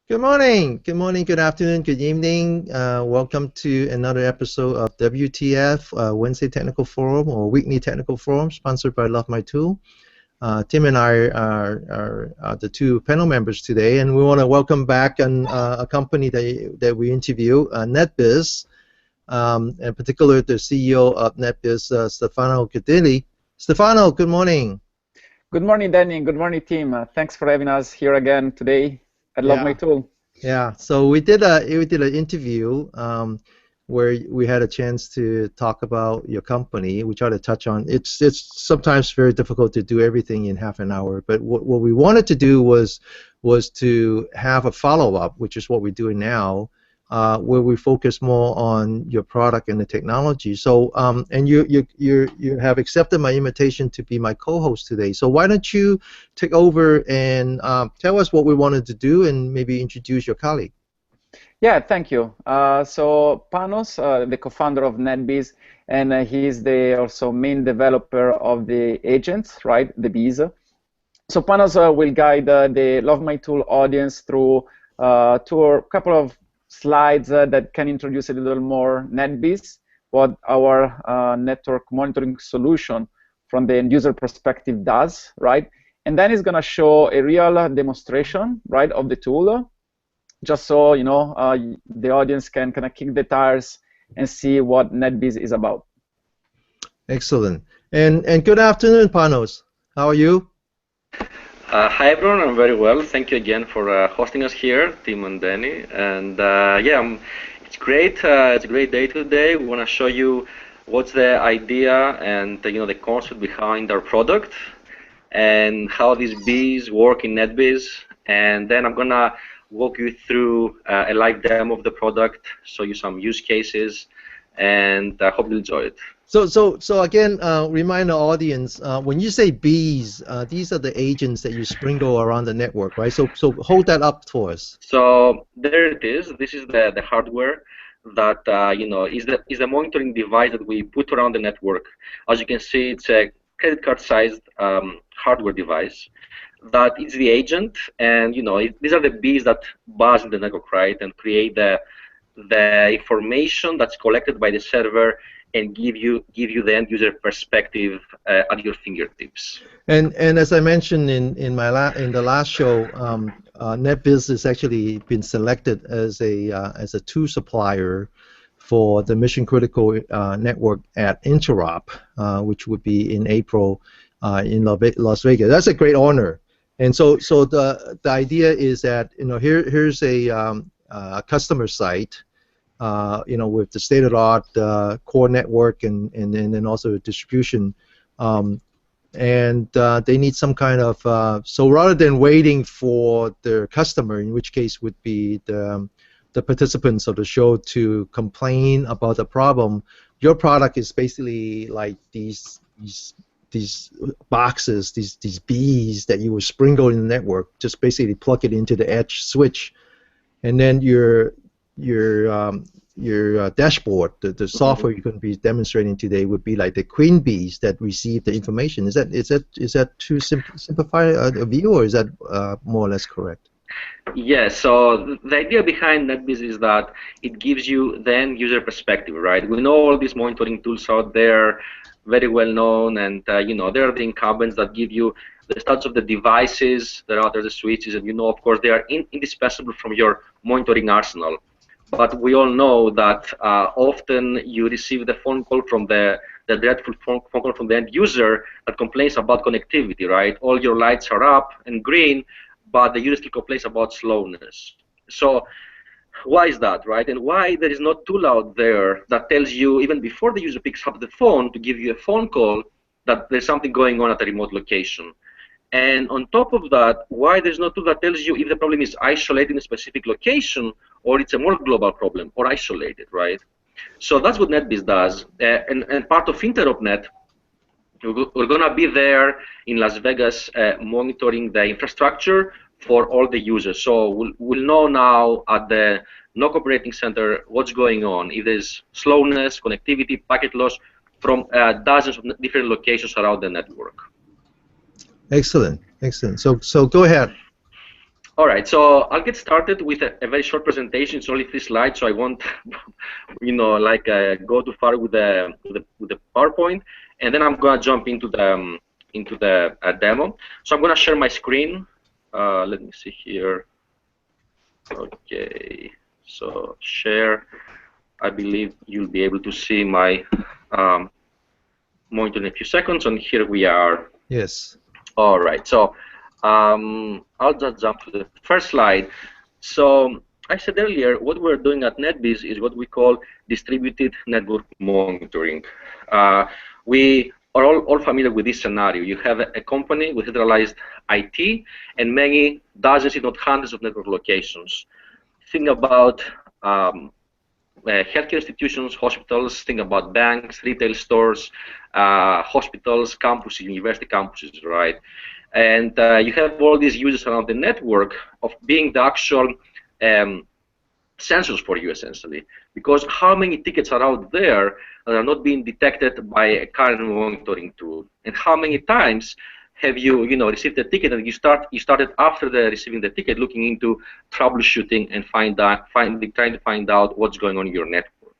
Good morning, good afternoon, good evening. Welcome to another episode of WTF, Wednesday Technical Forum or Weekly Technical Forum, sponsored by Love My Tool. Tim and I are the two panel members today, and we want to welcome back a company that we interview, NetBeez, in particular the CEO of NetBeez, Stefano Gadilli. Stefano, good morning. Good morning, Danny. Good morning, team. Thanks for having us here again today. I love my tool. Yeah. So we did an interview where we had a chance to talk about your company. We try to touch on it's sometimes very difficult to do everything in half an hour, but what we wanted to do was to have a follow up, which is what we're doing now, where we focus more on your product and the technology. So, and you have accepted my invitation to be my co-host today. So why don't you take over and tell us what we wanted to do and maybe introduce your colleague. Yeah, thank you. So Panos, the co-founder of NetBeez, and he's the also main developer of the agents, right? The Beez. So Panos will guide the Love My Tool audience through a couple of slides that can introduce a little more NetBeez, what our network monitoring solution from the end user perspective does, right? And then he's going to show a real demonstration, right, of the tool, just so you know the audience can kind of kick the tires and see what NetBeez is about. Excellent. And good afternoon, Panos. How are you? Hi everyone, I'm very well. Thank you again for hosting us here, Tim and Danny. And yeah, it's great. It's a great day today. We want to show you what's the idea and the concept behind our product and how these bees work in NetBeez. And then I'm gonna walk you through a live demo of the product, show you some use cases, and I hope you'll enjoy it. So again, remind the audience, when you say bees, these are the agents that you sprinkle around the network, right? So hold that up for us. So there it is. This is the hardware that is the monitoring device that we put around the network. As you can see, it's a credit card sized hardware device that is the agent, and these are the bees that buzz in the network, right, and create the information that's collected by the server and give you the end user perspective at your fingertips. And as I mentioned in the last show, NetBeez has actually been selected as a tool supplier for the mission critical network at Interop, which would be in April in Las Vegas. That's a great honor. And so the idea is that here's a customer site. With the state-of-the-art core network and then also distribution, and they need some kind of so rather than waiting for their customer, in which case would be the participants of the show, to complain about the problem, your product is basically like these boxes, these bees that you would sprinkle in the network. Just basically plug it into the edge switch, and then your dashboard, the software you're going to be demonstrating today, would be like the queen bees that receive the information. Is that too simplified a view, or is that more or less correct? Yes. So the idea behind NetBeez is that it gives you the end user perspective, right? We know all these monitoring tools out there, very well known, and there are the incumbents that give you the stats of the devices that are there, the switches, and of course they are indispensable from your monitoring arsenal. But we all know that often you receive the phone call from the dreadful phone call from the end user that complains about connectivity, right? All your lights are up and green, but the user still complains about slowness. So why is that, right? And why there is no tool out there that tells you, even before the user picks up the phone, to give you a phone call that there's something going on at a remote location? And on top of that, why there's no tool that tells you if the problem is isolated in a specific location or it's a more global problem or isolated, right? So that's what NetBeez does. And part of InteropNet, we're going to be there in Las Vegas monitoring the infrastructure for all the users. So we'll know now at the NOC operating center what's going on, if there's slowness, connectivity, packet loss from dozens of different locations around the network. Excellent, excellent. So go ahead. All right, so I'll get started with a very short presentation. It's only 3 slides, so I won't, go too far with the PowerPoint. And then I'm gonna jump into the demo. So I'm gonna share my screen. Let me see here. Okay, so share. I believe you'll be able to see my monitor in a few seconds, and here we are. Yes. All right, so I'll just jump to the first slide. So I said earlier, what we're doing at NetBeez is what we call distributed network monitoring. We are all familiar with this scenario. You have a company with centralized IT and many dozens, if not hundreds, of network locations. Think about healthcare institutions, hospitals, think about banks, retail stores, hospitals, campuses, university campuses, right? And you have all these users around the network of being the actual sensors for you, essentially. Because how many tickets are out there that are not being detected by a current monitoring tool? And how many times have you, received a ticket and you started after receiving the ticket looking into troubleshooting and trying to find out what's going on in your network?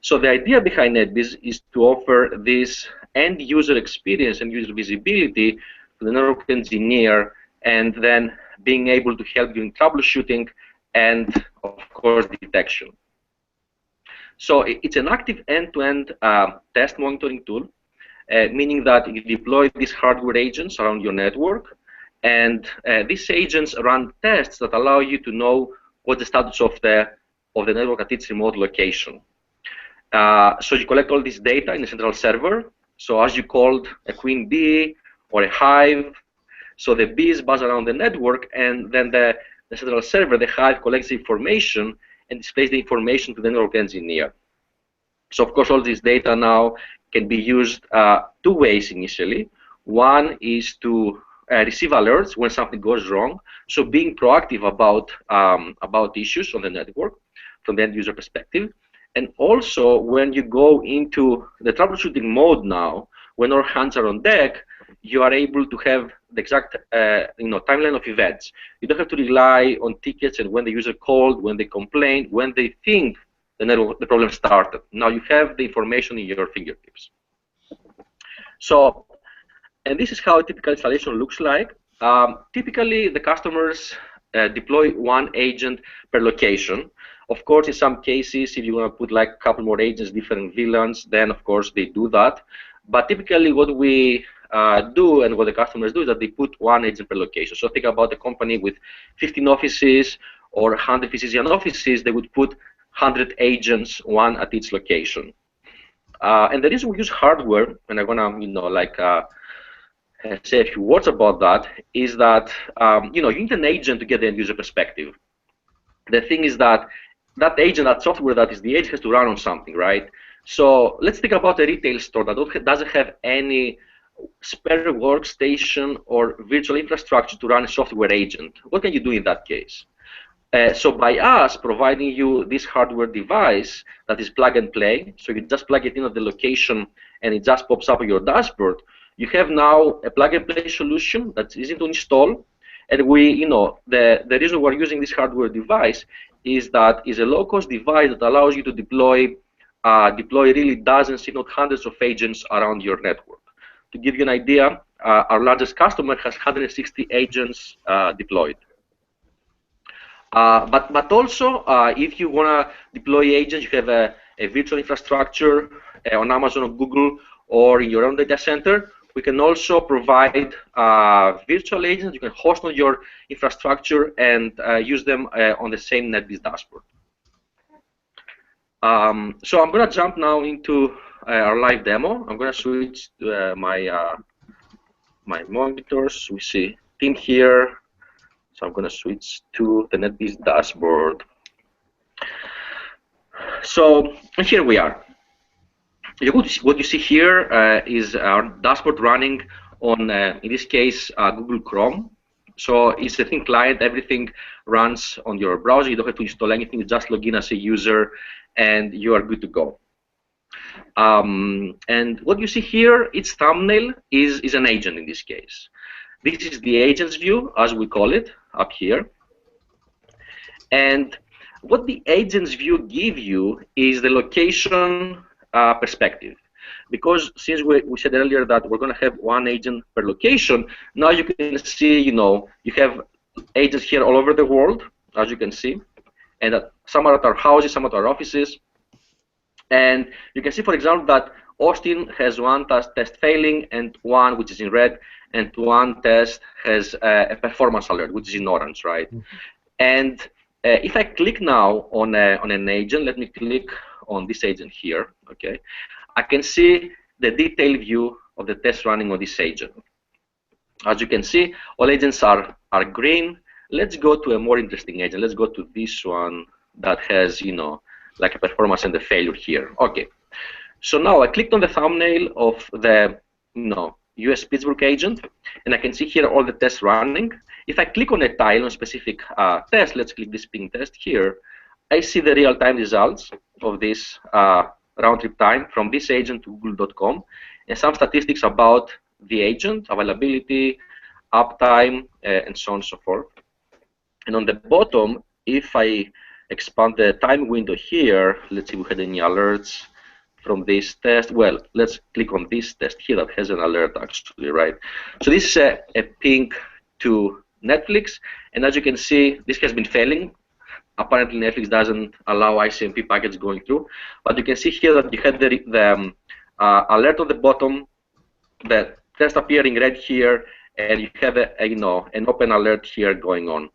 So the idea behind NetBeez is to offer this end user experience and user visibility to the network engineer, and then being able to help you in troubleshooting and, of course, detection. So it's an active end-to-end test monitoring tool, meaning that you deploy these hardware agents around your network, and these agents run tests that allow you to know what the status of the network at its remote location. So you collect all this data in a central server. So as you called a queen bee or a hive, so the bees buzz around the network, and then the central server, the hive, collects the information and displays the information to the network engineer. So of course all this data now can be used 2 ways initially. One is to receive alerts when something goes wrong, so being proactive about issues on the network from the end user perspective. And also when you go into the troubleshooting mode now, when all hands are on deck, you are able to have the exact timeline of events. You don't have to rely on tickets and when the user called, when they complained, when they think the problem started. Now you have the information in your fingertips. So, and this is how a typical installation looks like. Typically, the customers deploy 1 agent per location. Of course, in some cases, if you want to put like a couple more agents, different VLANs, then of course they do that. But typically, what we do and what the customers do is that they put 1 agent per location. So think about a company with 15 offices or 100 physician offices. They would put 100 agents, 1 at each location. And the reason we use hardware, and I'm gonna say a few words about that, is that you need an agent to get the end user perspective. The thing is that agent, that software that is the agent, has to run on something, right? So let's think about a retail store that doesn't have any spare workstation or virtual infrastructure to run a software agent. What can you do in that case? So by us providing you this hardware device that is plug and play, so you just plug it in at the location and it just pops up on your dashboard, you have now a plug and play solution that's easy to install. And the reason we're using this hardware device is that it's a low-cost device that allows you to deploy really dozens, if not hundreds of agents around your network. To give you an idea, our largest customer has 160 agents deployed. But also, if you want to deploy agents, you have a virtual infrastructure on Amazon or Google or in your own data center, we can also provide virtual agents you can host on your infrastructure and use them on the same NetBeez dashboard. So I'm going to jump now into our live demo. I'm going to switch to my monitors. We see team here. So I'm going to switch to the NetBeez dashboard. So here we are. What you see here is our dashboard running on, in this case, Google Chrome. So it's a thin client. Everything runs on your browser. You don't have to install anything. You just log in as a user, and you are good to go. And what you see here, its thumbnail is an agent in this case. This is the agent's view, as we call it, up here. And what the agent's view give you is the location perspective. Because since we said earlier that we're going to have one agent per location, now you can see, you have agents here all over the world, as you can see, and some are at our houses, some at our offices. And you can see, for example, that Austin has one test failing and one which is in red, and one test has a performance alert, which is in orange, right? Mm-hmm. And if I click now on an agent, let me click on this agent here, okay? I can see the detailed view of the test running on this agent. As you can see, all agents are green. Let's go to a more interesting agent. Let's go to this one that has, like a performance and the failure here. Okay. So now I clicked on the thumbnail of the, US Pittsburgh agent, and I can see here all the tests running. If I click on a tile on a specific test, let's click this ping test here, I see the real-time results of this round-trip time from this agent to google.com, and some statistics about the agent, availability, uptime, and so on and so forth. And on the bottom, if I expand the time window here, let's see if we had any alerts from this test. Well, let's click on this test here that has an alert actually, right? So this is a ping to Netflix, and as you can see, this has been failing. Apparently Netflix doesn't allow ICMP packets going through, but you can see here that you had the alert on the bottom, the test appearing red here, and you have an open alert here going on.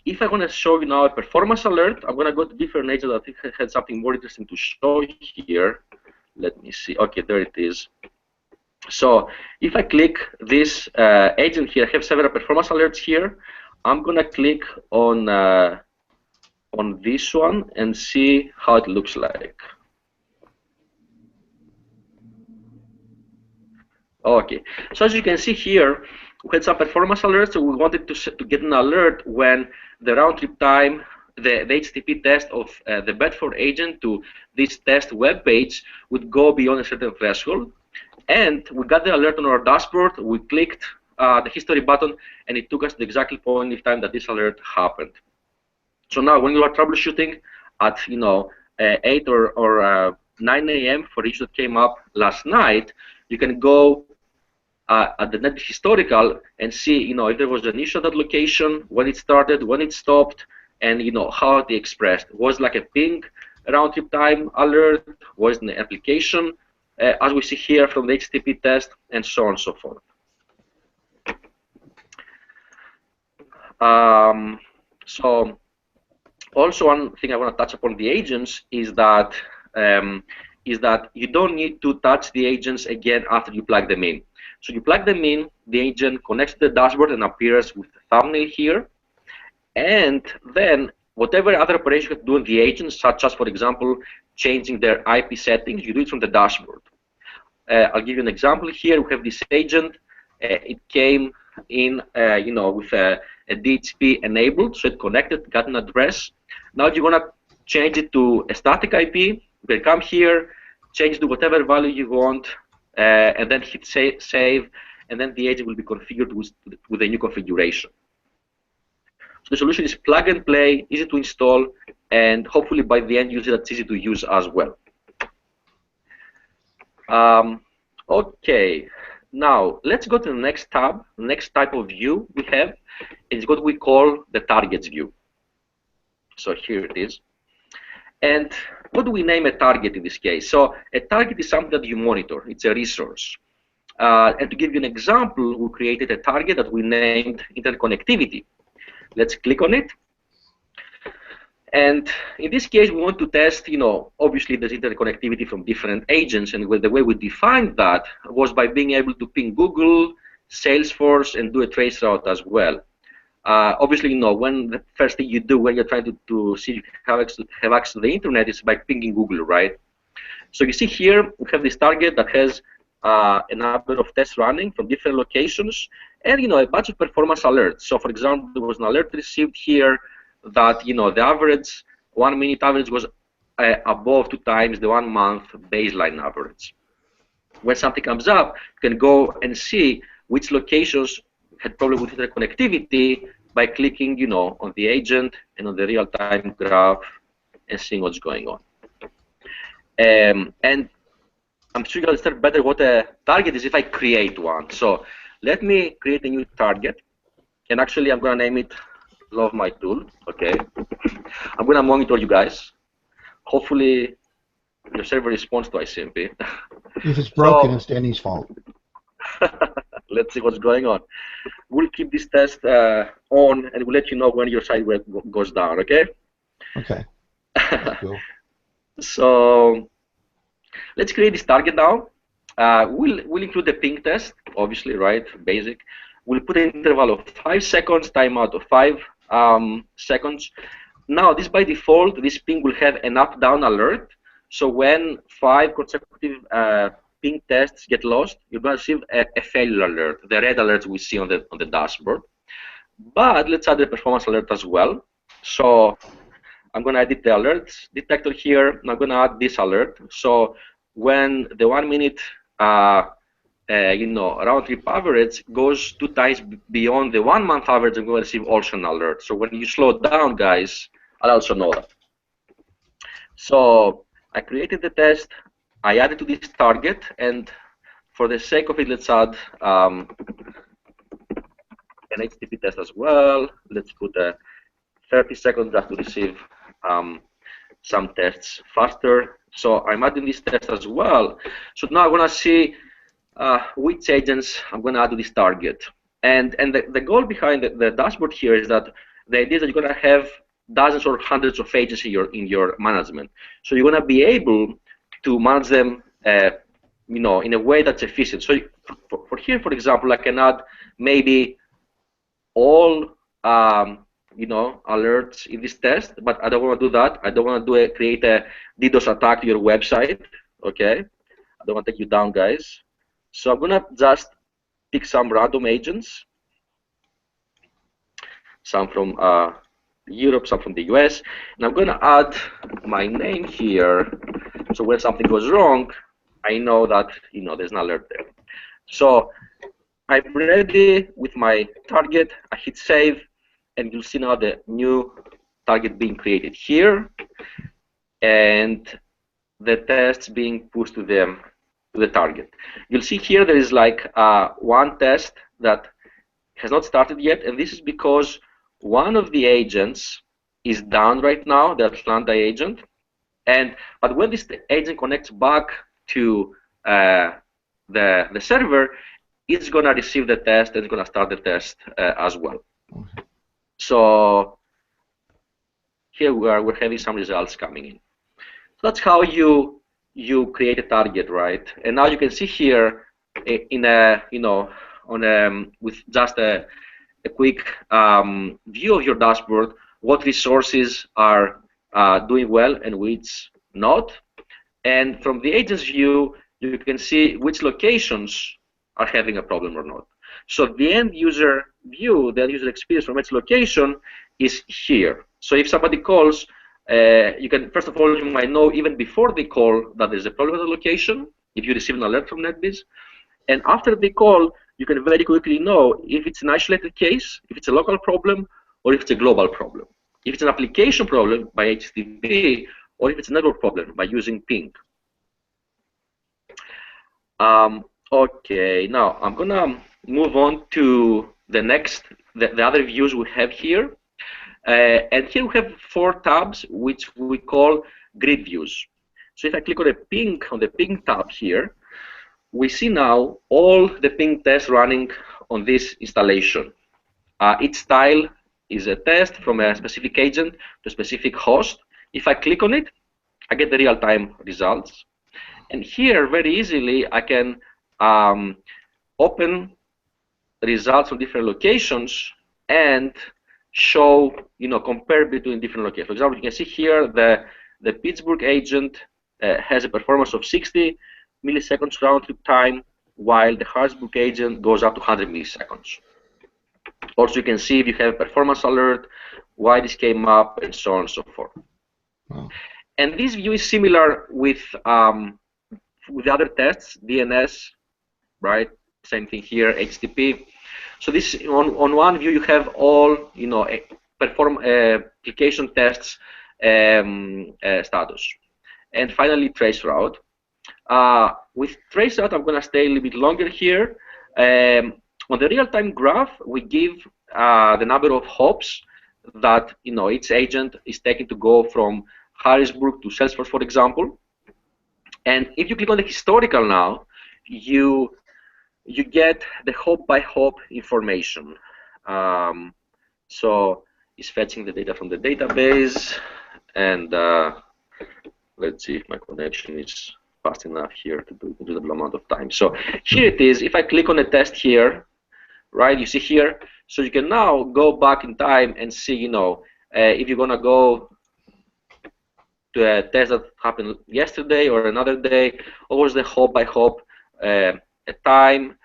If I want to show you now a performance alert, I'm going to go to different agents that I think had something more interesting to show here. Let me see. Okay, there it is. So if I click this agent here, I have several performance alerts here. I'm going to click on this one and see how it looks like. Okay, so as you can see here, we had some performance alerts, so we wanted to get an alert when the round-trip time, the HTTP test of the Bedford agent to this test web page would go beyond a certain threshold. And we got the alert on our dashboard, we clicked the history button, and it took us to the exact point in time that this alert happened. So now when you are troubleshooting at 8 or 9 a.m. for each that came up last night, you can go at the NetBeez historical and see if there was an issue at that location, when it started, when it stopped, and how they expressed. Was like a ping round trip time alert, was an application, as we see here from the HTTP test, and so on and so forth. So also one thing I want to touch upon the agents is that you don't need to touch the agents again after you plug them in. So you plug them in, the agent connects to the dashboard and appears with the thumbnail here, and then whatever other operation you can do on the agents, such as, for example, changing their IP settings, you do it from the dashboard. I'll give you an example here. We have this agent. It came in, with a DHCP enabled, so it connected, got an address. Now you want to change it to a static IP. You can come here, change to whatever value you want, and then hit save, and then the agent will be configured with a new configuration. So the solution is plug and play, easy to install, and hopefully by the end user that's easy to use as well. Okay, now let's go to the next tab. The next type of view we have is what we call the targets view. So here it is. And what do we name a target in this case? So a target is something that you monitor. It's a resource. And to give you an example, we created a target that we named internet connectivity. Let's click on it. And in this case, we want to test, obviously there's internet connectivity from different agents, and the way we defined that was by being able to ping Google, Salesforce, and do a trace route as well. Obviously, when the first thing you do when you're trying to see if you have access to the internet is by pinging Google, right? So you see here, we have this target that has a number of tests running from different locations, and a bunch of performance alerts. So for example, there was an alert received here that the average 1 minute average was above 2 times the 1 month baseline average. When something comes up, you can go and see which locations had problem with interconnectivity by clicking, you know, on the agent and on the real-time graph and seeing what's going on. And I'm sure you'll understand better what a target is if I create one. So let me create a new target, and actually I'm gonna name it Love My Tool. Okay, I'm gonna monitor you guys. Hopefully your server responds to ICMP. If it's broken, it's Danny's fault. Let's see what's going on. We'll keep this test on, and we'll let you know when your site web goes down. Okay. Okay. Cool. So let's create this target now. We'll include the ping test, obviously, right? Basic. We'll put an interval of 5 seconds, timeout of 5 seconds. Now, this by default, this ping will have an up-down alert. So when 5 consecutive ping tests get lost, you're going to receive a failure alert, the red alerts we see on the dashboard. But let's add the performance alert as well. So I'm going to edit the alerts detector here, and I'm going to add this alert. So when the 1 minute you know, round trip average goes 2 times beyond the 1 month average, I'm going to receive also an alert. So when you slow down, guys, I'll also know that. So I created the test, I added to this target, and for the sake of it, let's add an HTTP test as well. Let's put 30 seconds just to receive some tests faster. So I'm adding this test as well. So now I'm going to see which agents I'm going to add to this target. And the goal behind the dashboard here is that the idea is that you're going to have dozens or hundreds of agents in your management. So you're going to be able to manage them you know, in a way that's efficient. So for here, for example, I can add maybe all you know, alerts in this test, but I don't want to do that. I don't want to create a DDoS attack to your website. Okay, I don't want to take you down, guys. So I'm gonna just pick some random agents, some from Europe, some from the US, and I'm gonna add my name here. So when something goes wrong, I know that, you know, there's an alert there. So I'm ready with my target. I hit save, and you'll see now the new target being created here, and the tests being pushed to the target. You'll see here there is like one test that has not started yet, and this is because one of the agents is down right now, the Atlanta agent, but when this agent connects back to the server, it's going to receive the test and it's going to start the test as well. Okay. So here we're having some results coming in. So that's how you create a target, right? And now you can see here in a, you know, on with just a quick view of your dashboard, what resources are doing well and which not. And from the agent's view, you can see which locations are having a problem or not. So the end user view, the end user experience from each location is here. So if somebody calls, you can, first of all, you might know even before they call that there's a problem with the location, if you receive an alert from NetBeez. And after they call, you can very quickly know if it's an isolated case, if it's a local problem, or if it's a global problem. If it's an application problem by HTTP, or if it's a network problem by using ping. Okay, now I'm gonna move on to the next, the other views we have here. And here we have 4 tabs, which we call grid views. So if I click on the ping tab here, we see now all the ping tests running on this installation. Each style is a test from a specific agent to a specific host. If I click on it, I get the real-time results. And here, very easily, I can open results from different locations and show, you know, compare between different locations. For example, you can see here the Pittsburgh agent has a performance of 60 milliseconds round trip time, while the Harrisburg agent goes up to 100 milliseconds. Also, you can see if you have a performance alert, why this came up, and so on and so forth. Wow. And this view is similar with the other tests, DNS, right? Same thing here, HTTP. So this on one view you have all perform application tests status, and finally traceroute. With traceroute, I'm going to stay a little bit longer here. On the real-time graph, we give the number of hops that each agent is taking to go from Harrisburg to Salesforce, for example. And if you click on the historical now, you get the hop by hop information. So it's fetching the data from the database, and let's see if my connection is fast enough here to do a reasonable amount of time. So here it is. If I click on a test here, right, you see here. So you can now go back in time and see, if you're gonna go to a test that happened yesterday or another day, what was the hop by hop time,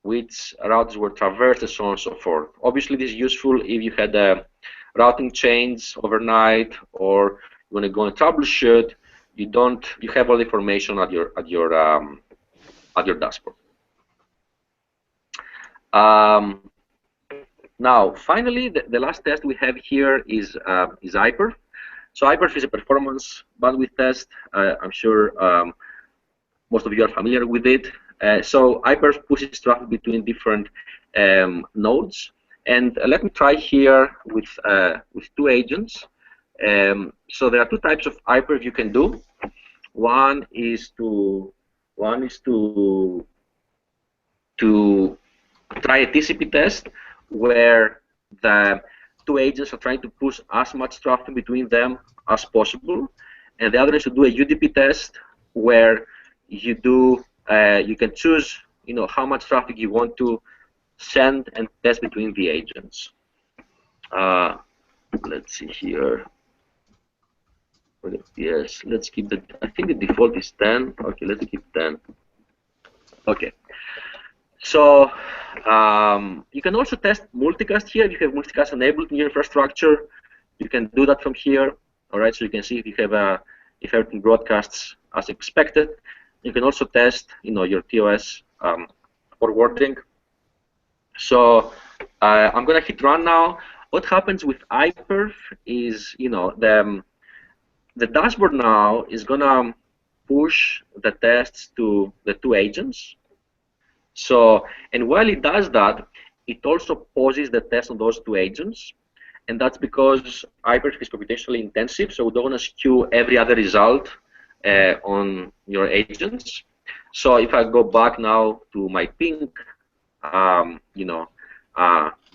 which routes were traversed, and so on and so forth. Obviously, this is useful if you had a routing change overnight, or you want to go and troubleshoot. You have all the information at your dashboard. Now, finally, the last test we have here is iPerf. So iPerf is a performance bandwidth test. I'm sure most of you are familiar with it. So iPerf pushes traffic between different nodes. And let me try here with 2 agents. So there are 2 types of iPerf you can do. One is to try a TCP test where the 2 agents are trying to push as much traffic between them as possible, and the other is to do a UDP test where you can choose how much traffic you want to send and test between the agents. Let's see here. Yes, let's keep I think the default is 10. Okay, let's keep 10. Okay. So you can also test multicast here. If you have multicast enabled in your infrastructure, you can do that from here. All right, so you can see if you have if everything broadcasts as expected. You can also test, your TOS forwarding. So I'm gonna hit run now. What happens with iPerf is, the dashboard now is gonna push the tests to the 2 agents. So, and while it does that, it also pauses the test on those 2 agents, and that's because iPerf is computationally intensive, so we don't want to skew every other result on your agents. So if I go back now to my ping,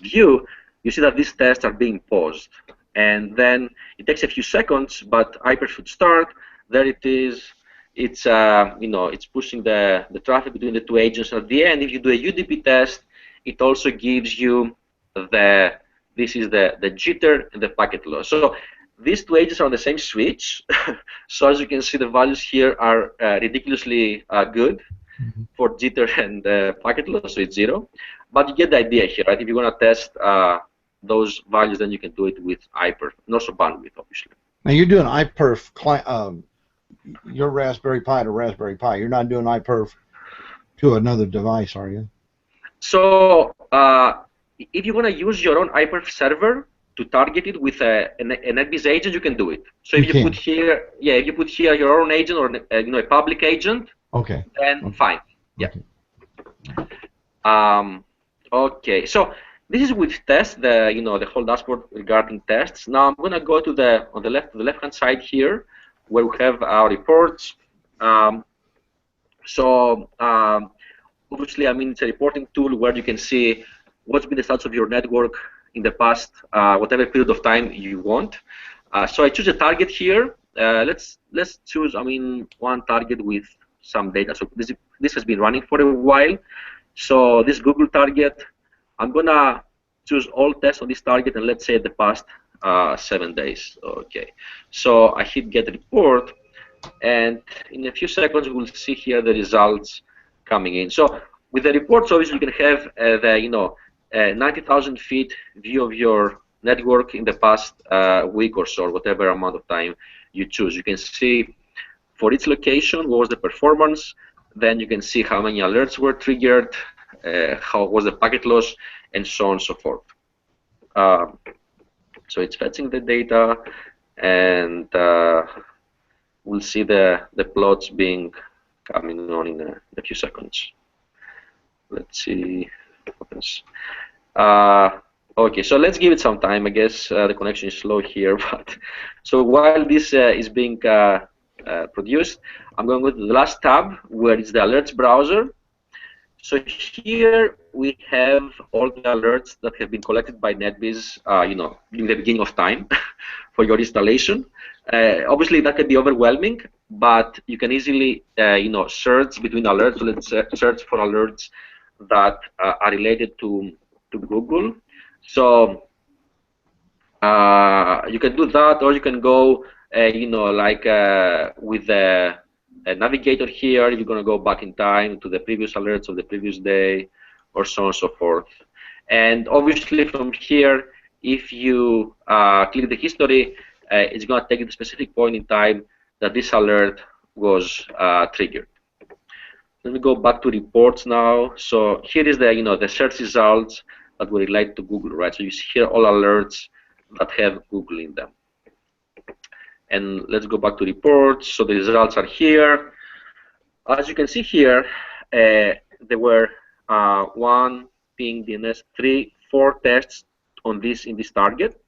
view, you see that these tests are being paused, and then it takes a few seconds, but iPerf should start. There it is. It's it's pushing the traffic between the 2 agents. At the end, if you do a UDP test, it also gives you this is the jitter and the packet loss. So these 2 agents are on the same switch. So as you can see, the values here are ridiculously good for jitter and packet loss, so it's 0. But you get the idea here, right? If you're going to test those values, then you can do it with iPerf, and also bandwidth, obviously. Now you're doing iPerf client. Your Raspberry Pi to Raspberry Pi. You're not doing iPerf to another device, are you? So if you want to use your own iPerf server to target it with a NetBeez agent, you can do it. So if you put here, if you put here your own agent or a public agent, okay, then fine. Yeah. Okay. So this is with tests, the whole dashboard regarding tests. Now I'm going to go to the left-hand side here, where we have our reports. Obviously, it's a reporting tool where you can see what's been the status of your network in the past, whatever period of time you want. So I choose a target here. Let's choose, one target with some data. So this has been running for a while. So this Google target, I'm gonna choose all tests on this target, and let's say the past 7 days. Okay, so I hit get report, and in a few seconds we'll see here the results coming in. So with the reports, obviously you can have the 90,000 feet view of your network in the past week or so, or whatever amount of time you choose. You can see for each location what was the performance. Then you can see how many alerts were triggered. how was the packet loss, and so on and so forth. So it's fetching the data, and we'll see the plots being coming on in a few seconds. Let's see what happens. Okay, so let's give it some time. I guess the connection is slow here, but so while this is being produced, I'm going to go to the last tab where it's the alerts browser. So here we have all the alerts that have been collected by NetBeez, you know, in the beginning of time for your installation. Obviously, that can be overwhelming, but you can easily, you know, search between alerts. So let's search for alerts that are related to Google. So you can do that, or you can go, you know, like with the navigator here, if you're going to go back in time to the previous alerts of the previous day, or so on and so forth. And obviously from here, if you click the history, it's going to take you to a specific point in time that this alert was triggered. Let me go back to reports now. So here is the, you know, the search results that were related to Google, right? So you see here all alerts that have Google in them. And let's go back to reports. So the results are here. As you can see here, there were 1 ping DNS, 3, 4 tests on this in this target.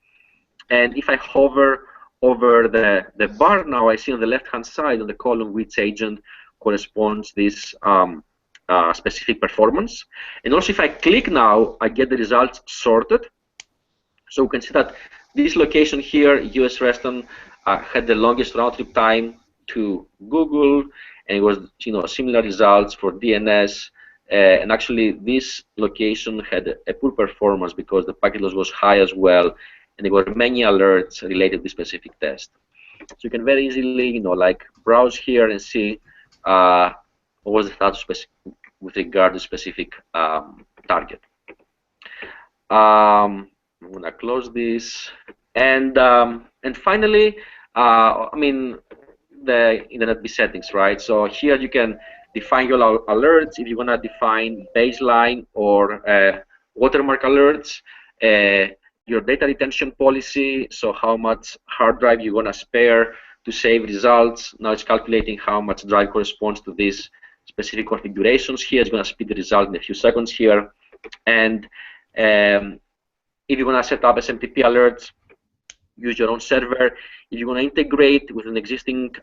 And if I hover over the bar now, I see on the left-hand side on the column which agent corresponds this specific performance. And also if I click now, I get the results sorted. So we can see that this location here, US Reston, had the longest round trip time to Google, and it was, you know, similar results for DNS. And actually this location had a poor performance because the packet loss was high as well, and there were many alerts related to this specific test. So you can very easily, you know, like browse here and see what was the status with regard to specific target. I'm gonna close this, and finally, I mean, in the NetBeez settings, right? So here you can define your alerts if you wanna define baseline or watermark alerts. Your data retention policy, so how much hard drive you're gonna spare to save results. Now it's calculating how much drive corresponds to these specific configurations. Here it's going to speed the result in a few seconds here. And if you want to set up SMTP alerts, use your own server. If you want to integrate with an existing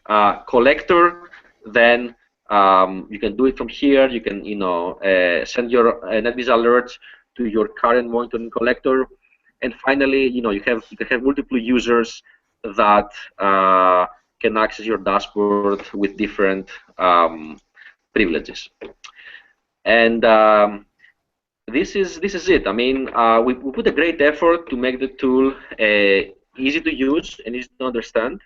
collector, then you can do it from here. You can, you know, send your NetBeez alerts to your current monitoring collector. And finally, you know, you can have multiple users that can access your dashboard with different privileges. And this is it. I mean, we put a great effort to make the tool easy to use and easy to understand.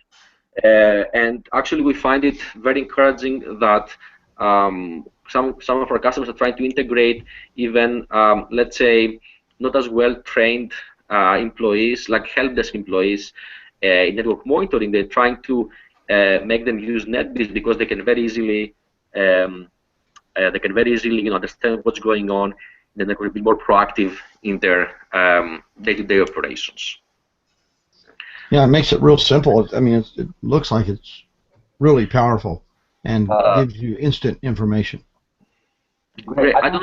And actually, we find it very encouraging that some of our customers are trying to integrate even, let's say, not as well trained employees, like help desk employees in network monitoring. They're trying to make them use NetBeez because they can very easily you know, understand what's going on. Then they could be more proactive in their day-to-day operations. Yeah, it makes it real simple. I mean, it looks like it's really powerful and gives you instant information. Great. I don't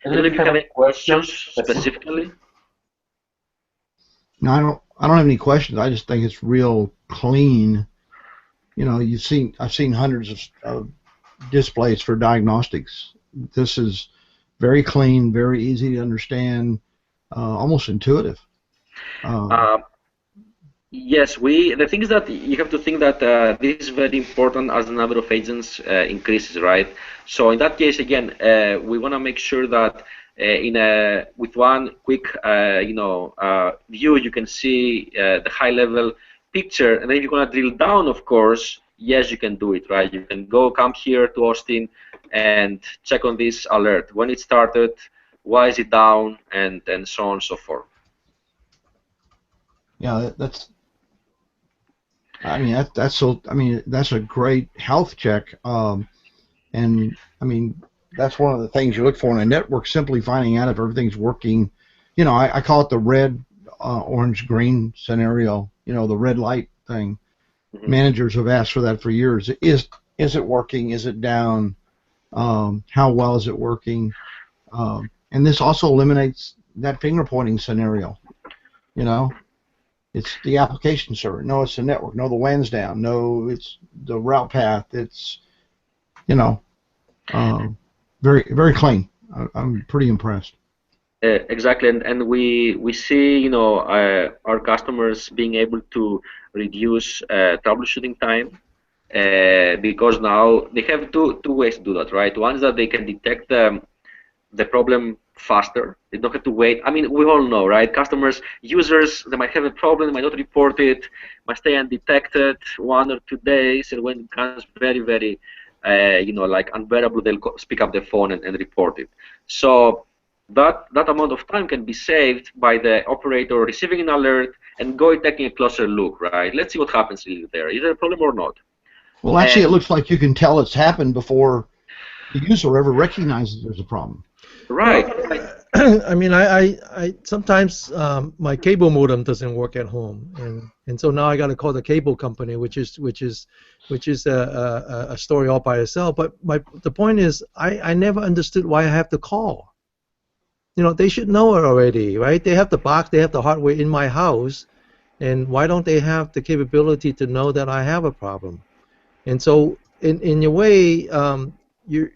know if you have any questions specifically. No, I don't have any questions. I just think it's real clean. You know, I've seen hundreds of displays for diagnostics. This is very clean, very easy to understand, almost intuitive. Yes, the thing is that you have to think that this is very important as the number of agents increases, right? So in that case, again, we want to make sure that with one quick view, you can see the high-level picture, and then if you're going to drill down, of course, yes, you can do it, right? You can come here to Austin and check on this alert, when it started, why is it down, and so on and so forth. Yeah, that's a great health check, and I mean, that's one of the things you look for in a network, simply finding out if everything's working. You know, I call it the red, orange, green scenario. You know, the red light thing. Mm-hmm. Managers have asked for that for years. Is it working? Is it down? How well is it working? And this also eliminates that finger pointing scenario. You know, it's the application server. No, it's the network. No, the WAN's down. No, it's the route path. It's, you know, very, very clean. I'm pretty impressed. Exactly, and we see, you know, our customers being able to reduce troubleshooting time because now they have two ways to do that, right? One is that they can detect the problem faster. They don't have to wait. I mean, we all know, right? Customers, users, they might have a problem, they might not report it, might stay undetected 1 or 2 days, and when it becomes very, very, you know, like unbearable, they'll pick up the phone and report it. So that amount of time can be saved by the operator receiving an alert and taking a closer look, right? Let's see what happens there. Is there a problem or not? Well, actually, it looks like you can tell it's happened before the user ever recognizes there's a problem. Right. I mean, I sometimes my cable modem doesn't work at home, and so now I got to call the cable company, which is a story all by itself. But the point is, I never understood why I have to call. You know, they should know it already, right? They have the box, they have the hardware in my house, and why don't they have the capability to know that I have a problem? And so, in a way, you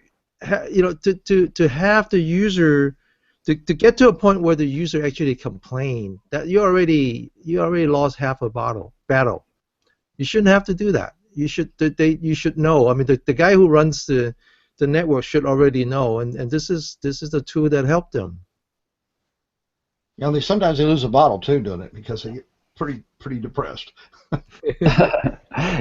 know, to have the user to get to a point where the user actually complain, that you already lost half a battle. You shouldn't have to do that. You should know. I mean, the guy who runs the network should already know, and this is the tool that helped them. You know, sometimes they lose a bottle too, don't it? Because they get pretty depressed.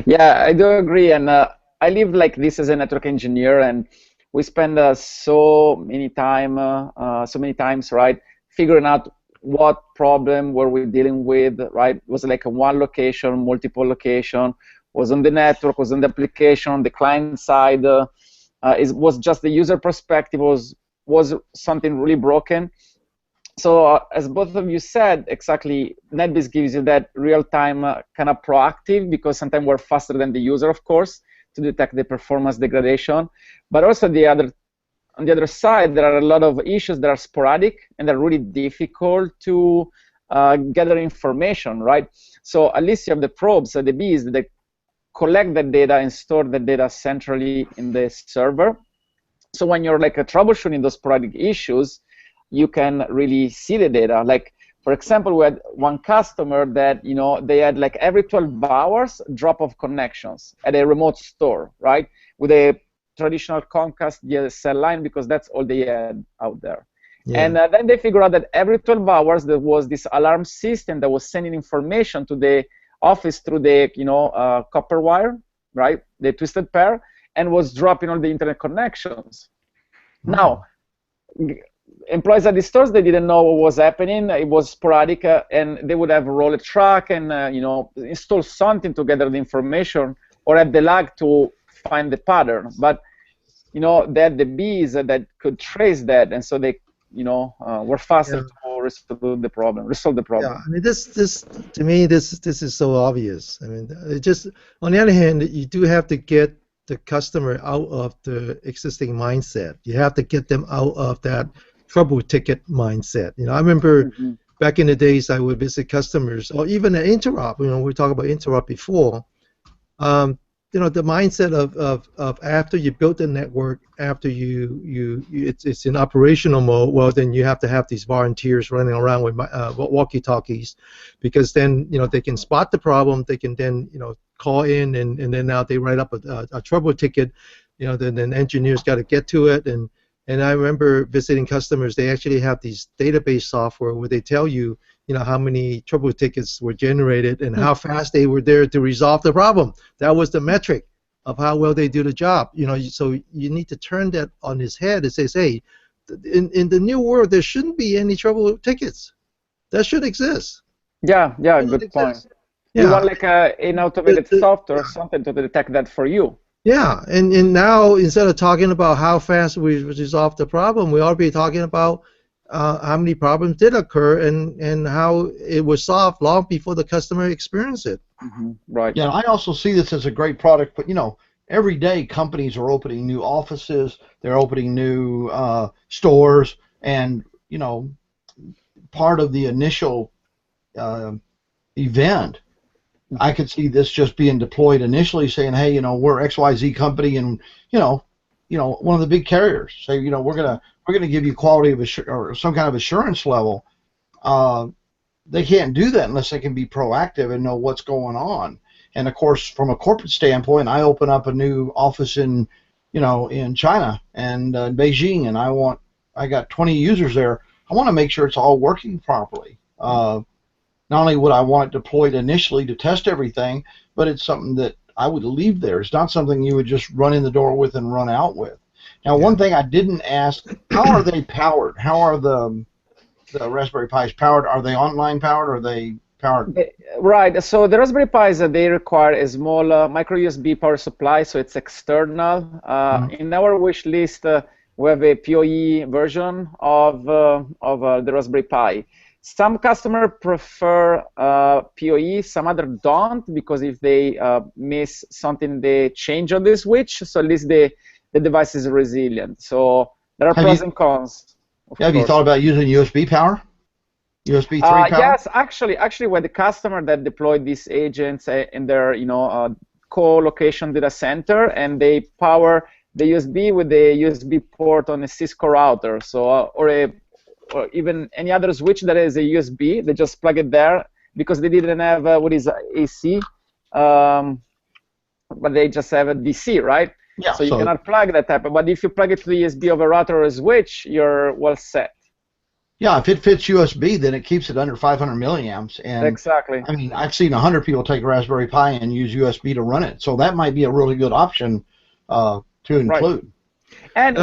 Yeah, I do agree, and I live like this as a network engineer, and we spend so many times, right, figuring out what problem were we dealing with, right? Was it like a one location, multiple location? Was on the network? Was on the application? On the client side? Was just the user perspective? Was something really broken? So as both of you said, exactly, NetBeez gives you that real-time kind of proactive, because sometimes we're faster than the user, of course, to detect the performance degradation. But also on the other side, there are a lot of issues that are sporadic and they're really difficult to gather information, right? So at least you have the probes, the Beez, that collect the data and store the data centrally in the server. So when you're like troubleshooting those sporadic issues, you can really see the data. Like, for example, we had one customer that, you know, they had like every 12 hours drop of connections at a remote store, right? With a traditional Comcast DSL line, because that's all they had out there. Yeah. And then they figured out that every 12 hours there was this alarm system that was sending information to the office through the, you know, copper wire, right? The twisted pair, and was dropping all the internet connections. Mm-hmm. Now, employees at the stores, they didn't know what was happening. It was sporadic, and they would have roll a truck and you know, install something to gather the information, or have the lag to find the pattern. But you know, they had the Beez that could trace that, and so they, you know, were faster to resolve the problem. Yeah, I mean, this to me, this is so obvious. I mean, it just, on the other hand, you do have to get the customer out of the existing mindset. You have to get them out of that trouble ticket mindset. You know, I remember back in the days I would visit customers, or even an interrupt. You know, we talked about interrupt before. You know, the mindset of after you build the network, after it's in operational mode, well, then you have to have these volunteers running around with walkie-talkies, because then, you know, they can spot the problem, they can then, you know, call in, and then now they write up a trouble ticket. You know, then engineers got to get to it, and I remember visiting customers. They actually have these database software where they tell you, you know, how many trouble tickets were generated and how fast they were there to resolve the problem. That was the metric of how well they do the job. You know, so you need to turn that on his head and say, hey, in the new world, there shouldn't be any trouble tickets. That should exist. Yeah, good point. Yeah. You want like an automated software or something to detect that for you. Yeah, and now instead of talking about how fast we resolve the problem, we ought to be talking about how many problems did occur and how it was solved long before the customer experienced it. Right. Yeah, I also see this as a great product, but every day companies are opening new offices, they're opening new stores, and part of the initial event, I could see this just being deployed initially, saying, "Hey, we're XYZ company, and one of the big carriers say, we're gonna give you quality of or some kind of assurance level." They can't do that unless they can be proactive and know what's going on. And of course, from a corporate standpoint, I open up a new office in China and Beijing, and I got 20 users there. I want to make sure it's all working properly. Not only would I want it deployed initially to test everything, but it's something that I would leave there. It's not something you would just run in the door with and run out with. Now, one thing I didn't ask, how are they powered? How are the Raspberry Pis powered? Are they online powered, or are they powered? Right. So the Raspberry Pis, they require a small micro USB power supply, so it's external. In our wish list, we have a PoE version of the Raspberry Pi. Some customers prefer PoE, some others don't, because if they miss something, they change on the switch, so at least the device is resilient. So there are pros and cons. Have you thought about using USB power? USB 3 power? Yes, actually, with the customer that deployed these agents in their co-location data center, and they power the USB with the USB port on a Cisco router, so or even any other switch that is a USB, they just plug it there because they didn't have what is AC, but they just have a DC, right? Yeah. So you cannot plug that type. But if you plug it to the USB of a router or a switch, you're well set. Yeah, if it fits USB, then it keeps it under 500 milliamps. And exactly. I mean, I've seen 100 people take a Raspberry Pi and use USB to run it. So that might be a really good option to include. Right. And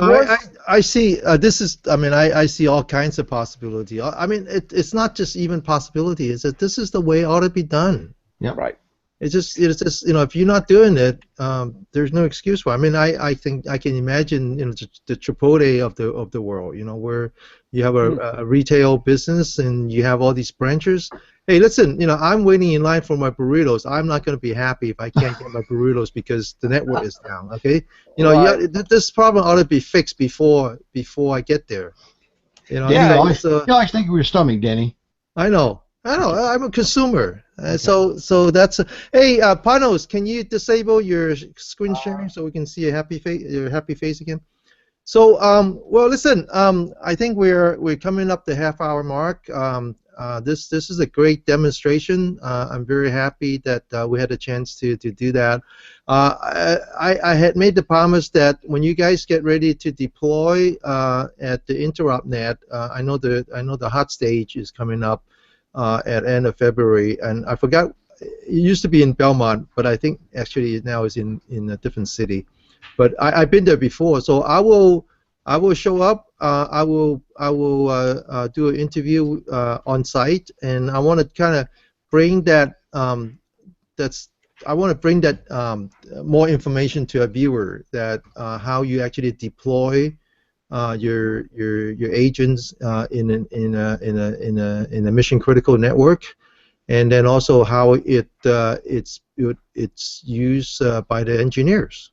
I see. This is. I mean, I see all kinds of possibility. I mean, it's not just even possibility. It's that this is the way it ought to be done. Yeah. Right. It's just if you're not doing it, there's no excuse for it. I mean, I think I can imagine the Chipotle of the world, where you have a retail business and you have all these branches. Hey, listen, I'm waiting in line for my burritos. I'm not going to be happy if I can't get my burritos because the network is down. Okay, this problem ought to be fixed before I get there. Danny, you always think of your stomach, Danny. I know. I'm a consumer. So that's hey, Panos, can you disable your screen sharing so we can see your happy face again? So well, listen, I think we're coming up the half-hour mark. This is a great demonstration. I'm very happy that we had a chance to do that. I had made the promise that when you guys get ready to deploy at the InterrupNet, I know the hot stage is coming up at end of February, and I forgot, it used to be in Belmont, but I think actually now is in a different city. But I've been there before, so I will show up. I will do an interview on site, and I want to kind of bring that more information to a viewer, that how you actually deploy your agents in a mission critical network, and then also how it's used by the engineers.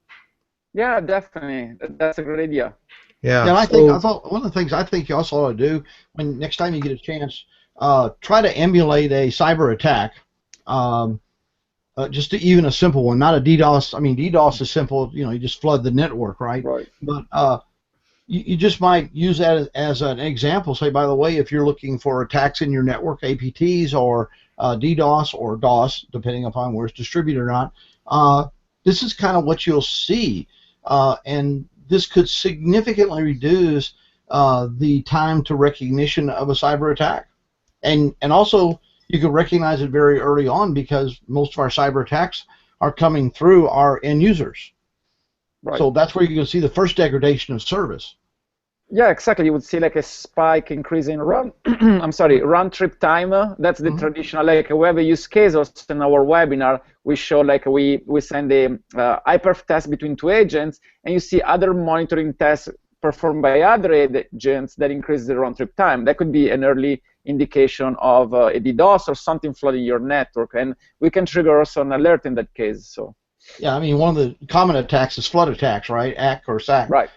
Yeah, definitely. That's a great idea. Yeah. And I thought one of the things I think you also ought to do when next time you get a chance, try to emulate a cyber attack. Just even a simple one, not a DDoS. I mean, DDoS is simple. You just flood the network, right? Right. But you just might use that as an example. Say, by the way, if you're looking for attacks in your network, APTs or DDoS or DOS, depending upon where it's distributed or not, this is kind of what you'll see. And this could significantly reduce the time to recognition of a cyber attack. And also, you can recognize it very early on because most of our cyber attacks are coming through our end users. Right. So that's where you're going to see the first degradation of service. Yeah, exactly. You would see like a spike increase in run. I'm sorry, round trip time. That's the traditional. Like we have a use case also in our webinar. We show like we send a hyperf test between two agents, and you see other monitoring tests performed by other agents that increase the round trip time. That could be an early indication of a DDoS or something flooding your network, and we can trigger also an alert in that case. So. Yeah, I mean, one of the common attacks is flood attacks, right? ACK or SAC. Right.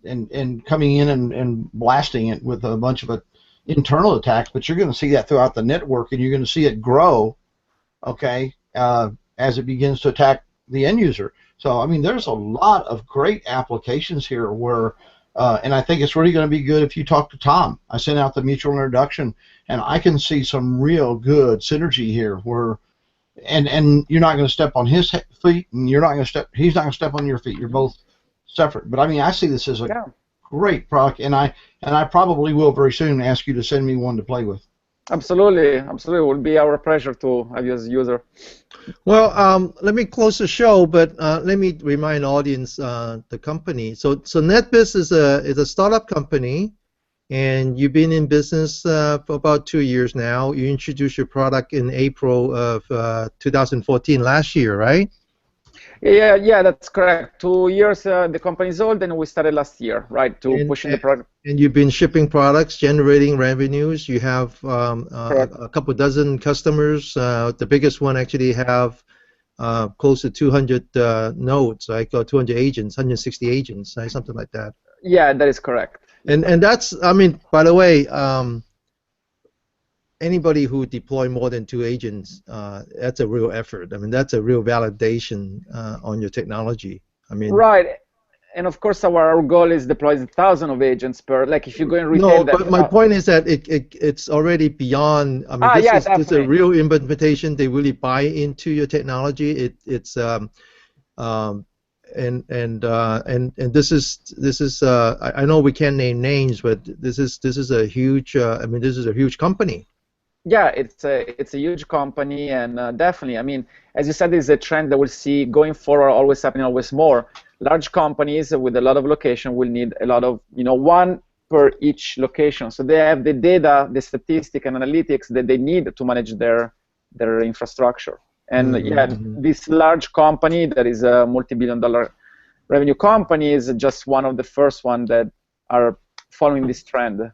And coming in and blasting it with a bunch of internal attacks, but you're going to see that throughout the network, and you're going to see it grow, okay, as it begins to attack the end user. So, I mean, there's a lot of great applications here where, and I think it's really going to be good if you talk to Tom. I sent out the mutual introduction, and I can see some real good synergy here where, and you're not going to step on his feet, and you're not going to step. He's not going to step on your feet. You're both separate. But I mean, I see this as a great product, and I probably will very soon ask you to send me one to play with. Absolutely, absolutely. It will be our pleasure to have you as a user. Well, let me close the show, but let me remind the audience the company. So NetBeez is a startup company. And you've been in business for about 2 years now. You introduced your product in April of 2014, last year, right? Yeah, that's correct. 2 years the company's old, and we started last year, right, pushing the product. And you've been shipping products, generating revenues. You have a couple dozen customers. The biggest one actually have close to 200 nodes, like 200 agents, 160 agents, right? Something like that. Yeah, that is correct. And that's, I mean, by the way, anybody who deploy more than 2 agents, that's a real effort. I mean, that's a real validation on your technology. I mean, right. And of course, our goal is deploy 1,000 of agents per. Like if you go in retail. No, but my point is that it's already beyond. I mean, this is a real implementation. They really buy into your technology. And this is I know we can't name names, but this is a huge I mean, this is a huge company. Yeah, it's a huge company, and definitely, I mean, as you said, it's a trend that we'll see going forward, always happening, always more. Large companies with a lot of location will need a lot of, one per each location, so they have the data, the statistics and analytics that they need to manage their infrastructure. And this large company that is a multi-billion-dollar revenue company is just one of the first ones that are following this trend.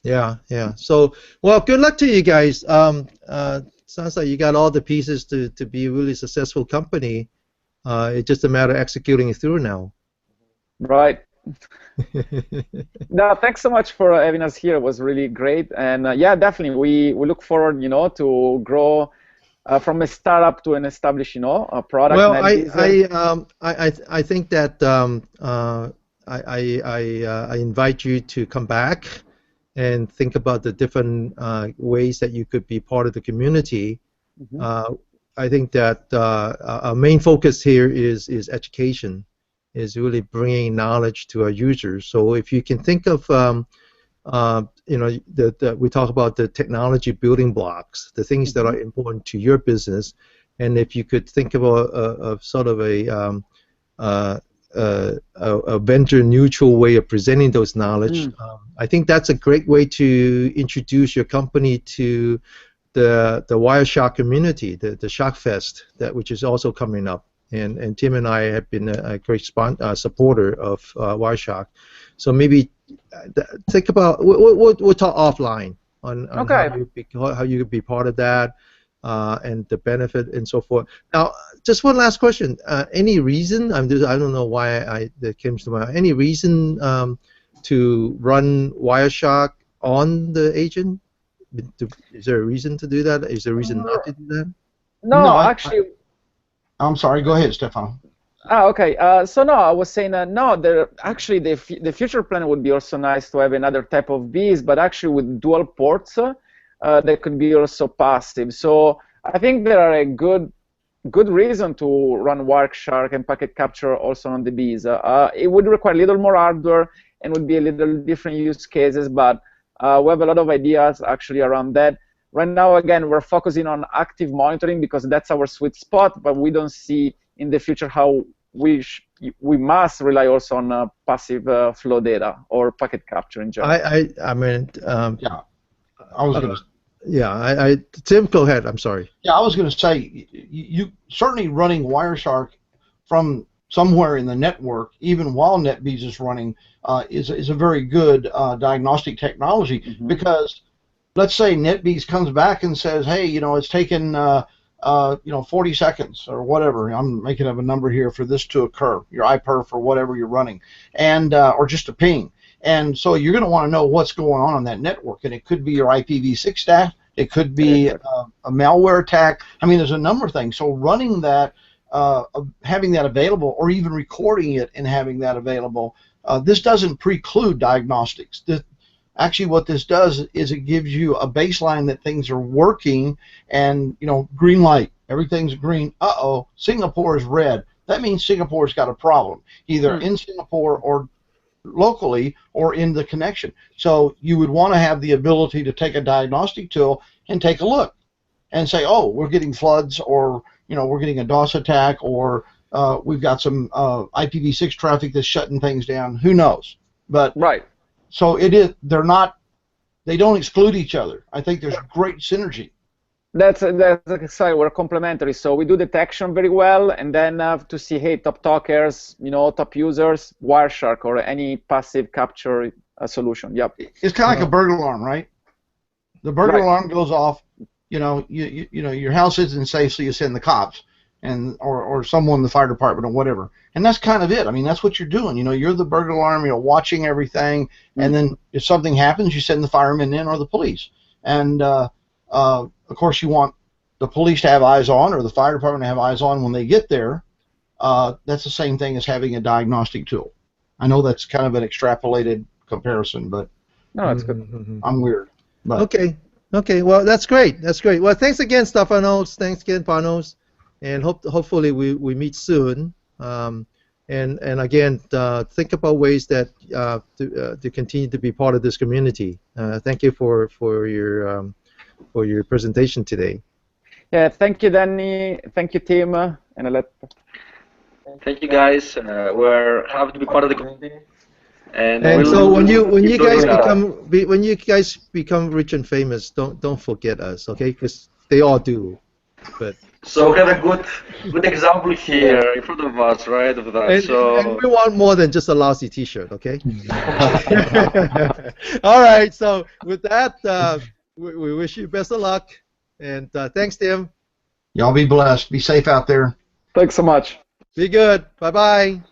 Yeah. So, well, good luck to you guys. Sounds like you got all the pieces to be a really successful company. It's just a matter of executing it through now. Right. No, thanks so much for having us here. It was really great. And yeah, definitely, we look forward, to grow from a startup to an established, a product. Well, I think that I invite you to come back and think about the different ways that you could be part of the community. I think that our main focus here is education, is really bringing knowledge to our users. So if you can think of we talk about the technology building blocks, the things that are important to your business, and if you could think of a sort of a vendor-neutral way of presenting those knowledge, I think that's a great way to introduce your company to the Wireshark community, the SharkFest, which is also coming up. And Tim and I have been a great supporter of Wireshark. So maybe think about, we'll talk offline on how you could be part of that and the benefit and so forth. Now, just one last question. Any reason, I don't know why that came to mind, any reason to run Wireshark on the agent? Is there a reason to do that? Is there a reason not to do that? No, actually. I'm sorry. Go ahead, Stefano. Okay. So no, I was saying no. Actually, the future plan would be also nice to have another type of Beez, but actually with dual ports that could be also passive. So I think there are a good reason to run Wireshark and packet capture also on the Beez. It would require a little more hardware and would be a little different use cases, but we have a lot of ideas actually around that. Right now, again, we're focusing on active monitoring because that's our sweet spot, but we don't see in the future how we we must rely also on passive flow data or packet capture in general. I mean, Yeah, I was going to. yeah, Tim, go ahead. I'm sorry. Yeah, I was going to say, you certainly running Wireshark from somewhere in the network, even while NetBeez is running, is a very good diagnostic technology, because let's say NetBeez comes back and says, hey, it's taken 40 seconds or whatever. I'm making up a number here for this to occur, your iPerf or whatever you're running, and or just a ping. And so you're going to want to know what's going on that network, and it could be your IPv6 stack, it could be a malware attack. I mean, there's a number of things. So running that, having that available, or even recording it and having that available, this doesn't preclude diagnostics. Actually, what this does is it gives you a baseline that things are working, and green light, everything's green. Uh-oh, Singapore is red. That means Singapore's got a problem, either in Singapore or locally or in the connection. So you would want to have the ability to take a diagnostic tool and take a look and say, oh, we're getting floods, or we're getting a DOS attack, or we've got some IPv6 traffic that's shutting things down. Who knows? But right. So they don't exclude each other. I think there's great synergy. That's exactly, we're complementary. So we do detection very well, and then to see, hey, top talkers, top users, Wireshark or any passive capture solution. Yep. It's kind of like a burglar alarm, right? The burglar alarm goes off. Your house isn't safe, so you send the cops or someone in the fire department or whatever. And that's kind of it. I mean, that's what you're doing. You're the burglar alarm. You're watching everything, and then if something happens, you send the firemen in or the police. And of course, you want the police to have eyes on, or the fire department to have eyes on when they get there. That's the same thing as having a diagnostic tool. I know that's kind of an extrapolated comparison, but no, that's good. I'm weird. But. Okay. Well, that's great. That's great. Well, thanks again, Stefanos. Thanks again, Panos. And hopefully we meet soon. And again, think about ways that to continue to be part of this community. Thank you for your presentation today. Yeah, thank you, Danny. Thank you, Tim. Thank you, guys. We're happy to be part of the community. And so when you guys become rich and famous, don't forget us, okay? Because they all do. But so we have a good example here in front of us, right? Of that. And we want more than just a lousy T-shirt, okay? All right. So with that, we wish you best of luck, and thanks, Tim. Y'all be blessed. Be safe out there. Thanks so much. Be good. Bye-bye.